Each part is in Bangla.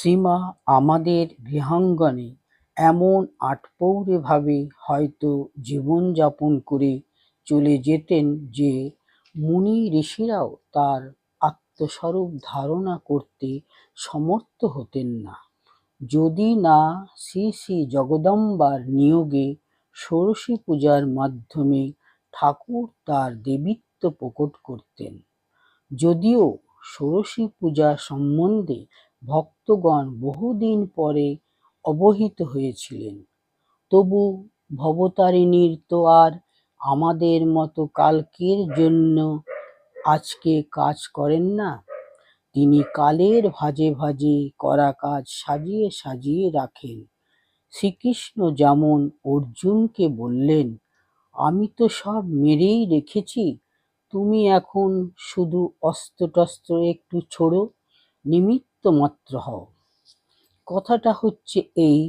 সীমা আমাদের গৃহাঙ্গনে এমন আটপৌরে ভাবে হয়তো জীবনযাপন করে চলে যেতেন যে মুনি ঋষিরাও তার আত্মস্বরূপ ধারণা করতে সমর্থ হতেন না, যদি না শ্রী শ্রী জগদম্বার নিয়োগে ষোড়শী পূজার মাধ্যমে ঠাকুর তার দেবীত্ব প্রকট করতেন। যদিও ষোড়শী পূজা সম্বন্ধে ভক্তগণ বহুদিন পরে অবহিত হয়েছিলেন, তবু ভবতারিণীর তো আর আমাদের মতো কালকের জন্য আজকে কাজ করেন না। তিনি কালের ভাঁজে ভাঁজে করা কাজ সাজিয়ে সাজিয়ে রাখেন। শ্রীকৃষ্ণ যেমন অর্জুনকে বললেন, আমি তো সব মেরেই রেখেছি, তুমি এখন শুধু অস্ত্র-টস্ত্র একটু ছোড়ো, নিমিত্ত মাত্র হও। কথাটা হচ্ছে এই,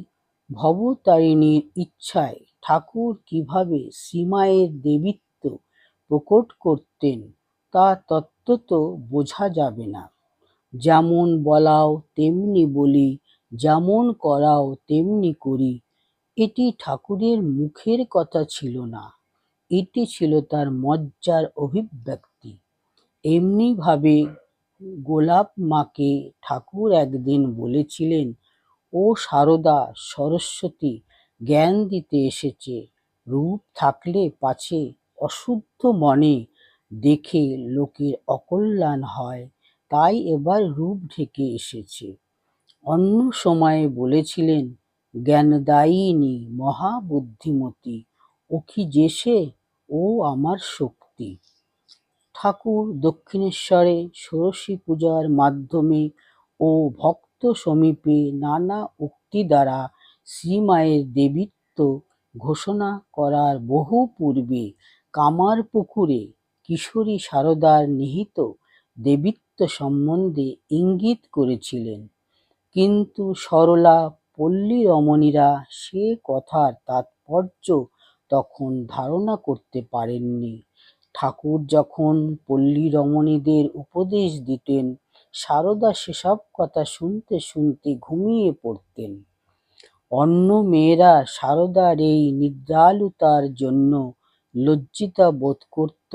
ভবতারিণীর ইচ্ছায় ঠাকুর কিভাবে শ্রীমায়ের দেবীত্ব প্রকট করতেন তা তত্ত্বত বোঝা যাবে না। যেমন বলাও তেমনি বলি, যেমন করাও তেমনি করি, এটি ঠাকুরের মুখের কথা ছিল না, এটি ছিল তার মজ্জার অভিব্যক্তি। এমনি ভাবে গোলাপ মাকে ঠাকুর একদিন বলেছিলেন, ও সারদা সরস্বতী জ্ঞান দিতে এসেছে, রূপ থাকলে পাছে অশুদ্ধ মনে দেখে লোকের অকল্যাণ হয়, তাই এবার রূপ ঢেকে এসেছে। অন্য সময়ে বলেছিলেন, জ্ঞানদায়িনী মহাবুদ্ধিমতী, ও কি যে সে, ও আমার শক্তি। ঠাকুর দক্ষিণেশ্বরে ষোড়শী পূজার মাধ্যমে ও ভক্ত সমীপে নানা উক্তি দ্বারা শ্রীমায়ের দেবীত্ব ঘোষণা করার বহু পূর্বে কামারপুকুরে কিশোরী সারদার নিহিত দেবীত্ব সম্বন্ধে ইঙ্গিত করেছিলেন, কিন্তু সরলা পল্লী রমণীরা সে কথার তাৎপর্য তখন ধারণা করতে পারেননি। ঠাকুর যখন পল্লী রমণীদের উপদেশ দিতেন, সারদা সেসব কথা শুনতে শুনতে ঘুমিয়ে পড়তেন। অন্য মেয়েরা সারদার এই নিদ্রালুতার জন্য লজ্জিতা বোধ করত,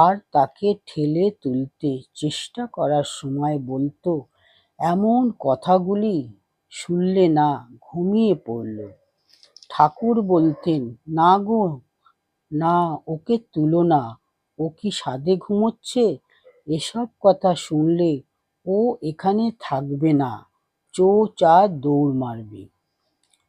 আর তাকে ঠেলে তুলতে চেষ্টা করার সময় বলত, এমন কথাগুলি শুনলে না, ঘুমিয়ে পড়ল। ঠাকুর বলতেন, না গো না, ওকে তুলো না, ও কি সাধে ঘুমোচ্ছে, এসব কথা শুনলে ও এখানে থাকবে না, চো-চা দৌড় মারবে।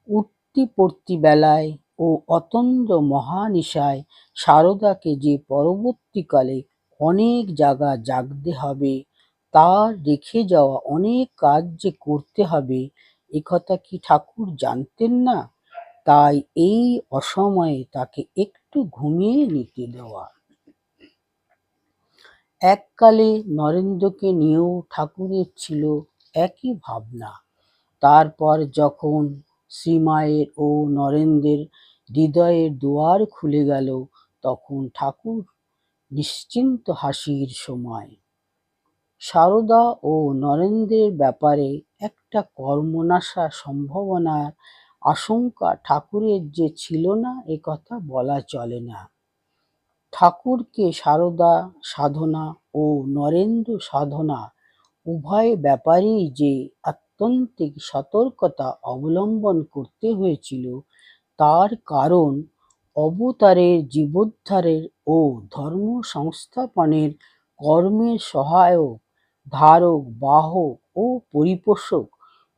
উঠতি পড়তি বেলায় ও অতন্দ্র মহানিশায় সারদাকে যে পরবর্তীকালে অনেক জাগা জাগতে হবে, তার রেখে যাওয়া অনেক কাজ যে করতে হবে, একথা কি ঠাকুর জানতেন না? তাই এই অসময়ে তাকে একটু ঘুমিয়ে নিতে দেওয়া। এককালে নরেন্দ্রকে নিয়েও ঠাকুরের ছিল একই ভাবনা। তারপর যখন শ্রীমায়ের ও নরেন্দ্রের হৃদয়ের দুয়ার খুলে গেল, তখন ঠাকুর নিশ্চিন্ত হাসির সময়। সারদা ও নরেন্দ্রের ব্যাপারে একটা কর্মনাশা সম্ভাবনার আশঙ্কা ঠাকুরের যে ছিল না, একথা বলা চলে না। ঠাকুরকে সারদা সাধনা ও নরেন্দ্র সাধনা উভয় ব্যাপারেই যে আত্যন্তিক সতর্কতা অবলম্বন করতে হয়েছিল, তার কারণ অবতারের জীবোদ্ধারের ও ধর্ম সংস্থাপনের কর্মের সহায়ক, ধারক, বাহক ও পরিপোষক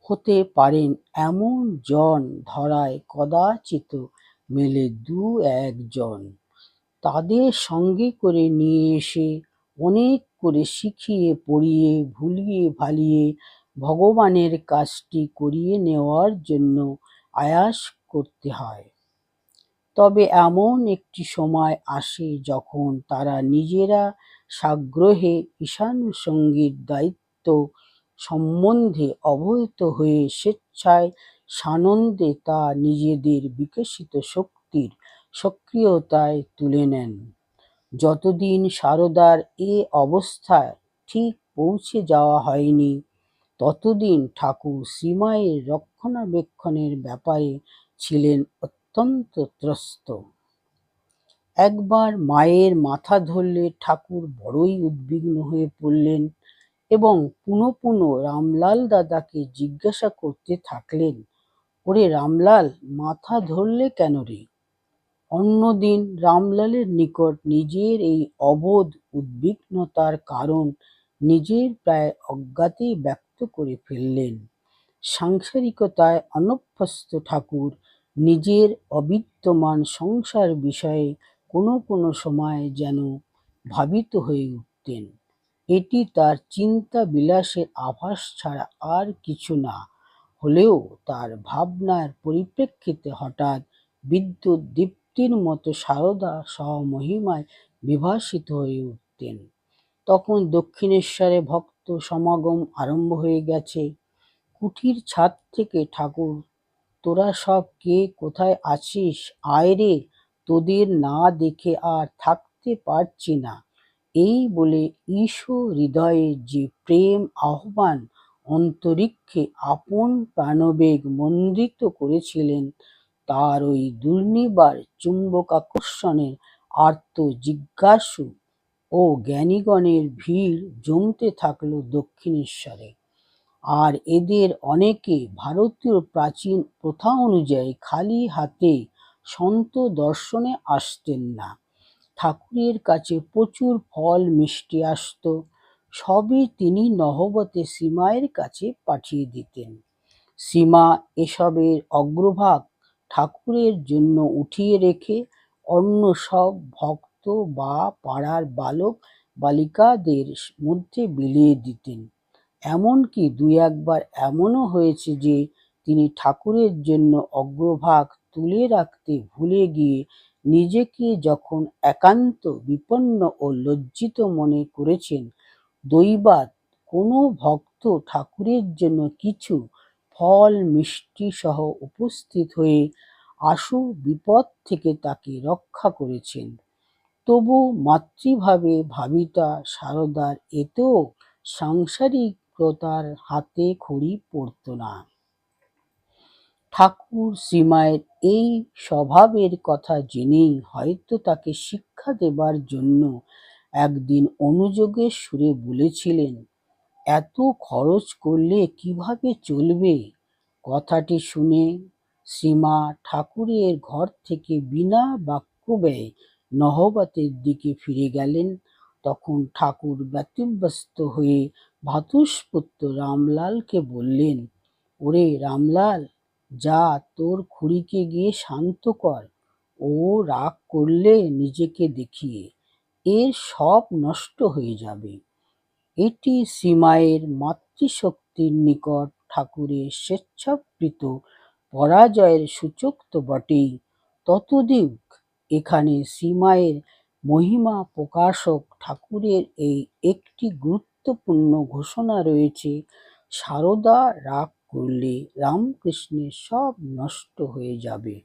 হতে পারেন এমন জন ধরায় কদাচিৎ মেলে দু একজন। তাদের সঙ্গে করে নিয়ে এসে অনেক করে শিখিয়ে পড়িয়ে ভুলিয়ে ভালিয়ে ভগবানের কাজটি করিয়ে নেওয়ার জন্য আয়াস করতে হয়। তবে এমন একটি সময় আসে যখন তারা নিজেরা সাগ্রহে ঈশানসঙ্গীর দায়িত্ব সম্বন্ধে অবহিত হয়ে স্বেচ্ছায় সানন্দে তা নিজেদের বিকশিত শক্তির সক্রিয়তায় তুলে নেন। যতদিন সারদার এ অবস্থায় ঠিক পৌঁছে যাওয়া হয়নি, ততদিন ঠাকুর শ্রীমায়ের রক্ষণাবেক্ষণের ব্যাপারে ছিলেন অত্যন্ত ত্রস্ত। একবার মায়ের মাথা ধরলে ঠাকুর বড়ই উদ্বিগ্ন হয়ে পড়লেন এবং পুনঃ পুনঃ রামলাল দাদাকে জিজ্ঞাসা করতে থাকলেন, ওরে রামলাল, মাথা ধরলে কেন রে? অন্যদিন রামলালের নিকট নিজের এই অবোধ উদ্বিগ্নতার কারণ নিজের প্রায় অজ্ঞাতেই ব্যক্ত করে ফেললেন। সাংসারিকতায় অনভ্যস্ত ঠাকুর নিজের অবিদ্যমান সংসার বিষয়ে কোনো কোনো সময় যেন ভাবিত হয়ে উঠতেন। এটি তার চিন্তা বিলাসের আভাস ছাড়া আর কিছু না হলেও তার ভাবনার পরিপ্রেক্ষিতে হঠাৎ বিদ্যুৎ দীপ্তির মতো সারদা স্বমহিমায় বিভাসিত হয়ে উঠতেন। তখন দক্ষিণেশ্বরে ভক্ত সমাগম আরম্ভ হয়ে গেছে। কুঠির ছাদ থেকে ঠাকুর, তোরা সব কে কোথায় আছিস, আয় রে, তোদের না দেখে আর থাকতে পারছি না, এই বলে ঈশ হৃদয়ে যে প্রেম আহ্বান অন্তরিক্ষে আপন প্রাণবেগ মন্ডিত করেছিলেন, তার ওই দুর্নিবার চুম্বকাকর্ষণের আর্ত জিজ্ঞাসু ও জ্ঞানীগণের ভিড় জমতে থাকল দক্ষিণেশ্বরে। আর এদের অনেকে ভারতীয় প্রাচীন প্রথা অনুযায়ী খালি হাতে সন্ত দর্শনে আসতেন না। ঠাকুরের কাছে প্রচুর ফল মিষ্টি আসত, সবই তিনি নহবতে শ্রীমায়ের কাছে পাঠিয়ে দিতেন। শ্রীমা এসবের অগ্রভাগ ঠাকুরের জন্য উঠিয়ে রেখে অন্য সব ভক্ত বা পাড়ার বালক বালিকাদের মধ্যে বিলিয়ে দিতেন। এমনকি দুই একবার এমনও হয়েছে যে তিনি ঠাকুরের জন্য অগ্রভাগ তুলে রাখতে ভুলে গিয়ে নিজেকে যখন একান্ত বিপন্ন ও লজ্জিত মনে করেছেন, দৈবাৎ কোনো ভক্ত ঠাকুরের জন্য কিছু ফল মিষ্টি সহ উপস্থিত হয়ে আশু বিপদ থেকে তাকে রক্ষা করেছেন। তবু মাতৃভাবে ভাবিতা সারদার এতেও সাংসারিকতার হাতে খড়ি পড়ত না। ঠাকুর শ্রীমায়ের এই স্বভাবের কথা জেনেই হয়তো তাকে শিক্ষা দেবার জন্য একদিন অনুযোগের সুরে বলেছিলেন, এত খরচ করলে কিভাবে চলবে? কথাটি শুনে শ্রীমা ঠাকুরের ঘর থেকে বিনা বাক্যব্যয়ে নহবতের দিকে ফিরে গেলেন। তখন ঠাকুর ব্যতিব্যস্ত হয়ে ভ্রাতুষ্পুত্র রামলালকে বললেন, ওরে রামলাল, যা তোর খুড়িকে গিয়ে শান্ত কর, ও রাগ করলে নিজেকে দেখিয়ে এর সব নষ্ট হয়ে যাবে। এটি শ্রীমায়ের মাতৃশক্তির নিকট ঠাকুরের স্বেচ্ছাকৃত পরাজয়ের সূচক তো বটেই, ততোধিক এখানে শ্রীমায়ের মহিমা প্রকাশক ঠাকুরের এই একটি গুরুত্বপূর্ণ ঘোষণা রয়েছে, সারদা রাগ করলে রামকৃষ্ণের সব নষ্ট হয়ে যাবে।